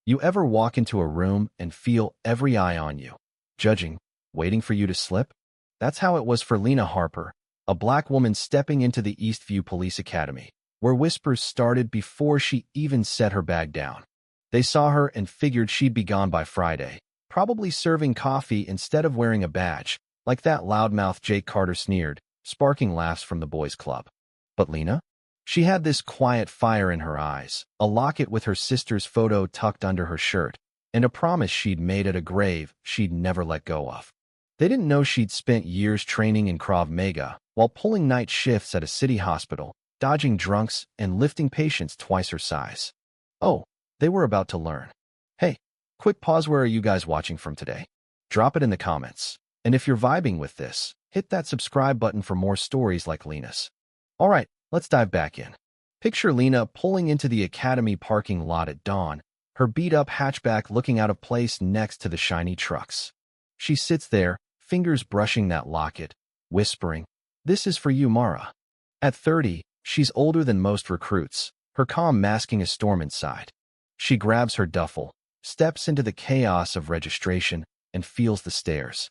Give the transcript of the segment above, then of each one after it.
You ever walk into a room and feel every eye on you, judging, waiting for you to slip? That's how it was for Lena Harper, a black woman stepping into the Eastview Police Academy, where whispers started before she even set her bag down. They saw her and figured she'd be gone by Friday, probably serving coffee instead of wearing a badge, like that loudmouth Jake Carter sneered, sparking laughs from the boys' club. But Lena? She had this quiet fire in her eyes, a locket with her sister's photo tucked under her shirt, and a promise she'd made at a grave she'd never let go of. They didn't know she'd spent years training in Krav Maga while pulling night shifts at a city hospital, dodging drunks and lifting patients twice her size. Oh, they were about to learn. Hey, quick pause, where are you guys watching from today? Drop it in the comments. And if you're vibing with this, hit that subscribe button for more stories like Lena's. All right, let's dive back in. Picture Lena pulling into the academy parking lot at dawn, her beat-up hatchback looking out of place next to the shiny trucks. She sits there, fingers brushing that locket, whispering, "This is for you, Mara." At 30, she's older than most recruits, her calm masking a storm inside. She grabs her duffel, steps into the chaos of registration, and feels the stares.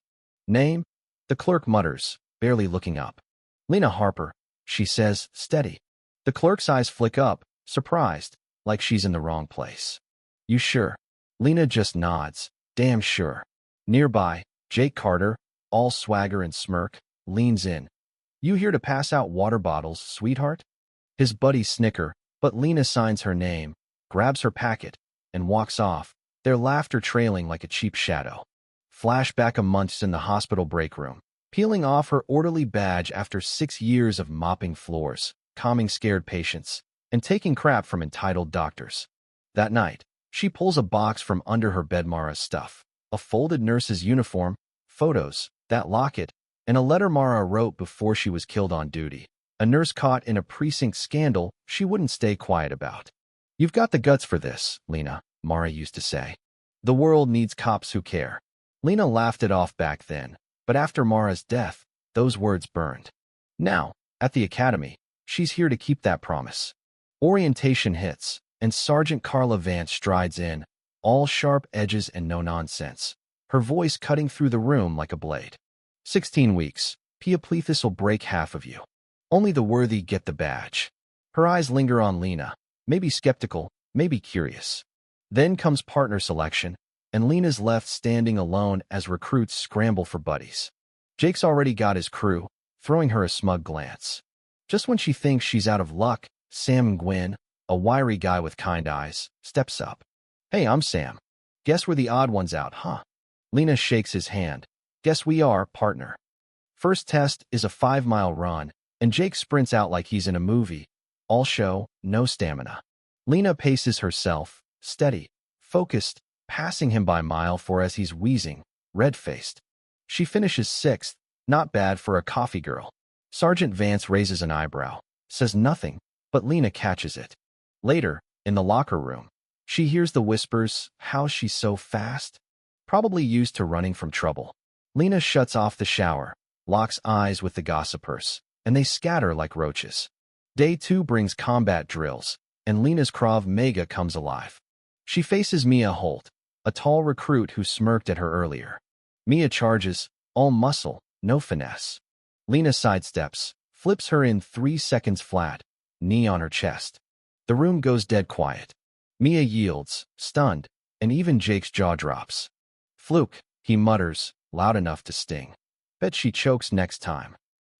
"Name?" The clerk mutters, barely looking up. "Lena Harper," she says, steady. The clerk's eyes flick up, surprised, like she's in the wrong place. "You sure?" Lena just nods, "Damn sure." Nearby, Jake Carter, all swagger and smirk, leans in. "You here to pass out water bottles, sweetheart?" His buddies snicker, but Lena signs her name, grabs her packet, and walks off, their laughter trailing like a cheap shadow. Flashback a months in the hospital break room, peeling off her orderly badge after 6 years of mopping floors, calming scared patients, and taking crap from entitled doctors. That night, she pulls a box from under her bed. Mara's stuff, a folded nurse's uniform, photos, that locket, and a letter Mara wrote before she was killed on duty. A nurse caught in a precinct scandal she wouldn't stay quiet about. "You've got the guts for this, Lena," Mara used to say. "The world needs cops who care." Lena laughed it off back then, but after Mara's death, those words burned. Now, at the academy, she's here to keep that promise. Orientation hits, and Sergeant Carla Vance strides in, all sharp edges and no nonsense, her voice cutting through the room like a blade. 16 weeks, Pioplethys'll break half of you. Only the worthy get the badge. Her eyes linger on Lena, maybe skeptical, maybe curious. Then comes partner selection, and Lena's left standing alone as recruits scramble for buddies. Jake's already got his crew, throwing her a smug glance. Just when she thinks she's out of luck, Sam Gwynn, a wiry guy with kind eyes, steps up. "Hey, I'm Sam. Guess we're the odd ones out, huh?" Lena shakes his hand. "Guess we are, partner." First test is a 5-mile run, and Jake sprints out like he's in a movie. All show, no stamina. Lena paces herself, steady, focused, passing him by mile for as he's wheezing, red-faced. She finishes 6th, not bad for a coffee girl. Sergeant Vance raises an eyebrow, says nothing, but Lena catches it. Later, in the locker room, she hears the whispers, "How's she so fast?" Probably used to running from trouble. Lena shuts off the shower, locks eyes with the gossipers, and they scatter like roaches. Day 2 brings combat drills, and Lena's Krav Maga comes alive. She faces Mia Holt, a tall recruit who smirked at her earlier. Mia charges, all muscle, no finesse. Lena sidesteps, flips her in 3 seconds flat, knee on her chest. The room goes dead quiet. Mia yields, stunned, and even Jake's jaw drops. "Fluke," he mutters, loud enough to sting. "Bet she chokes next time."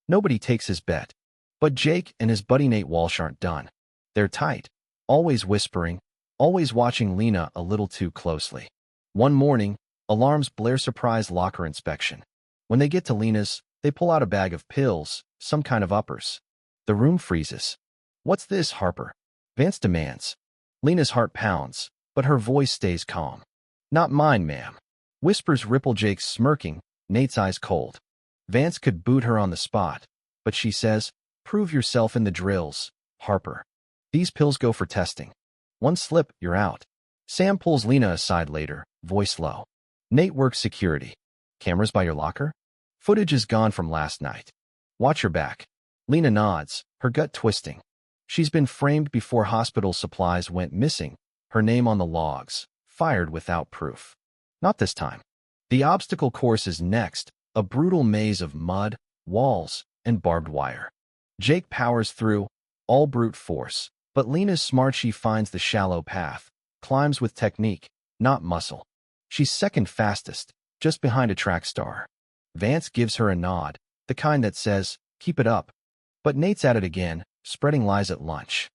Nobody takes his bet. But Jake and his buddy Nate Walsh aren't done. They're tight, always whispering, always watching Lena a little too closely. One morning, alarms blare surprise locker inspection. When they get to Lena's, they pull out a bag of pills, some kind of uppers. The room freezes. "What's this, Harper?" Vance demands. Lena's heart pounds, but her voice stays calm. "Not mine, ma'am." Whispers ripple. Jake's smirking, Nate's eyes cold. Vance could boot her on the spot, but she says, "Prove yourself in the drills, Harper. These pills go for testing. One slip, you're out." Sam pulls Lena aside later, voice low. "Nate works security. Cameras by your locker? Footage is gone from last night. Watch your back." Lena nods, her gut twisting. She's been framed before hospital supplies went missing, her name on the logs, fired without proof. Not this time. The obstacle course is next, a brutal maze of mud, walls, and barbed wire. Jake powers through, all brute force, but Lena's smart. She finds the shallow path, climbs with technique, not muscle. She's second fastest, just behind a track star. Vance gives her a nod, the kind that says, keep it up. But Nate's at it again, spreading lies at lunch.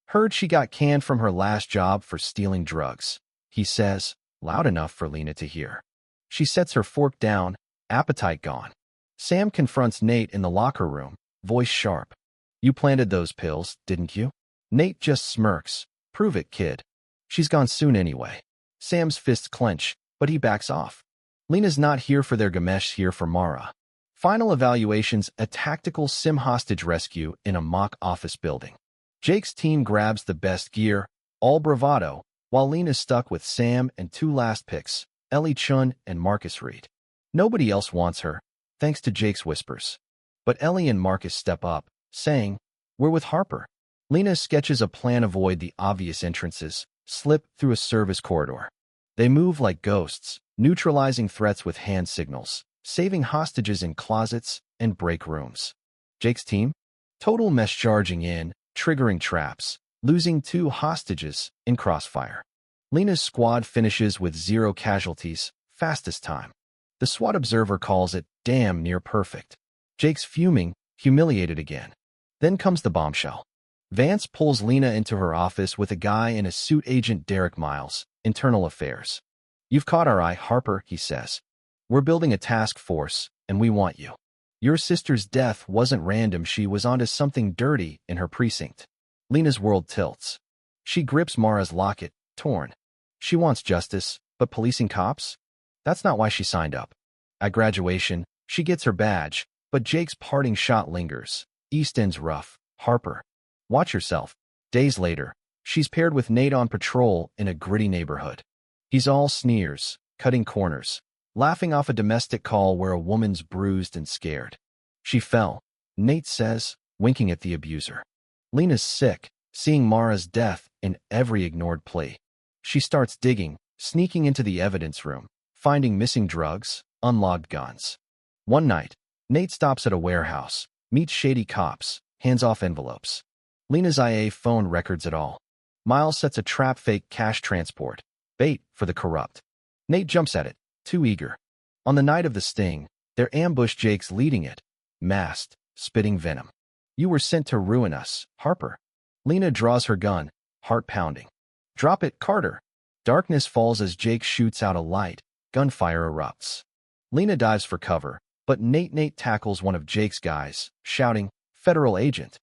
Heard she got canned from her last job for stealing drugs, he says, loud enough for Lena to hear. She sets her fork down, appetite gone. Sam confronts Nate in the locker room, voice sharp. You planted those pills, didn't you? Nate just smirks. Prove it, kid. She's gone soon anyway. Sam's fists clench, but he backs off. Lena's not here for their Gamesh, here for Mara. Final evaluations, a tactical sim hostage rescue in a mock office building. Jake's team grabs the best gear, all bravado, while Lena's stuck with Sam and two last picks, Ellie Chun and Marcus Reed. Nobody else wants her, thanks to Jake's whispers. But Ellie and Marcus step up, saying, we're with Harper. Lena sketches a plan, avoid the obvious entrances, slip through a service corridor. They move like ghosts, neutralizing threats with hand signals, saving hostages in closets and break rooms. Jake's team? Total mess, charging in, triggering traps, losing 2 hostages in crossfire. Lena's squad finishes with 0 casualties, fastest time. The SWAT observer calls it damn near perfect. Jake's fuming, humiliated again. Then comes the bombshell. Vance pulls Lena into her office with a guy in a suit, Agent Derek Miles, Internal Affairs. You've caught our eye, Harper, he says. We're building a task force, and we want you. Your sister's death wasn't random. She was onto something dirty in her precinct. Lena's world tilts. She grips Mara's locket, torn. She wants justice, but policing cops? That's not why she signed up. At graduation, she gets her badge, but Jake's parting shot lingers. East End's rough. Harper. Watch yourself. Days later, she's paired with Nate on patrol in a gritty neighborhood. He's all sneers, cutting corners, laughing off a domestic call where a woman's bruised and scared. She fell, Nate says, winking at the abuser. Lena's sick, seeing Mara's death in every ignored plea. She starts digging, sneaking into the evidence room, finding missing drugs, unlogged guns. One night, Nate stops at a warehouse, meets shady cops, hands off envelopes. Lena's IA phone records it all. Miles sets a trap, fake cash transport, bait for the corrupt. Nate jumps at it, too eager. On the night of the sting, they're ambushed. Jake's leading it, masked, spitting venom. You were sent to ruin us, Harper. Lena draws her gun, heart pounding. Drop it, Carter. Darkness falls as Jake shoots out a light, gunfire erupts. Lena dives for cover, but Nate tackles one of Jake's guys, shouting, Federal agent.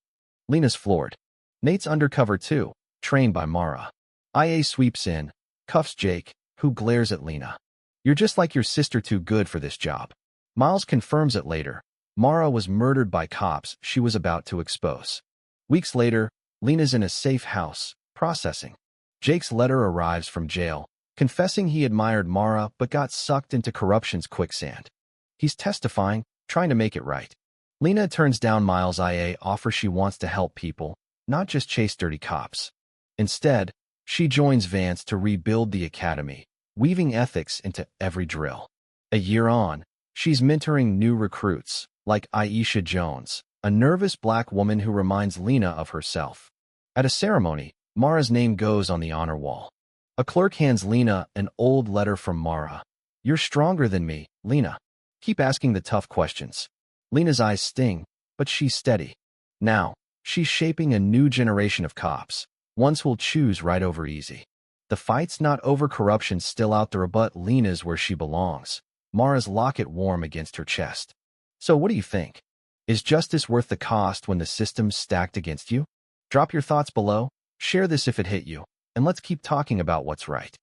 Lena's floored. Nate's undercover too, trained by Mara. IA sweeps in, cuffs Jake, who glares at Lena. You're just like your sister, too good for this job. Miles confirms it later. Mara was murdered by cops she was about to expose. Weeks later, Lena's in a safe house, processing. Jake's letter arrives from jail, confessing he admired Mara but got sucked into corruption's quicksand. He's testifying, trying to make it right. Lena turns down Miles' IA offer. She wants to help people, not just chase dirty cops. Instead, she joins Vance to rebuild the academy, weaving ethics into every drill. A year on, she's mentoring new recruits, like Aisha Jones, a nervous black woman who reminds Lena of herself. At a ceremony, Mara's name goes on the honor wall. A clerk hands Lena an old letter from Mara. You're stronger than me, Lena. Keep asking the tough questions. Lena's eyes sting, but she's steady. Now, she's shaping a new generation of cops, ones who'll choose right over easy. The fight's not over, corruption's still out there, but Lena's where she belongs. Mara's locket warm against her chest. So what do you think? Is justice worth the cost when the system's stacked against you? Drop your thoughts below, share this if it hit you, and let's keep talking about what's right.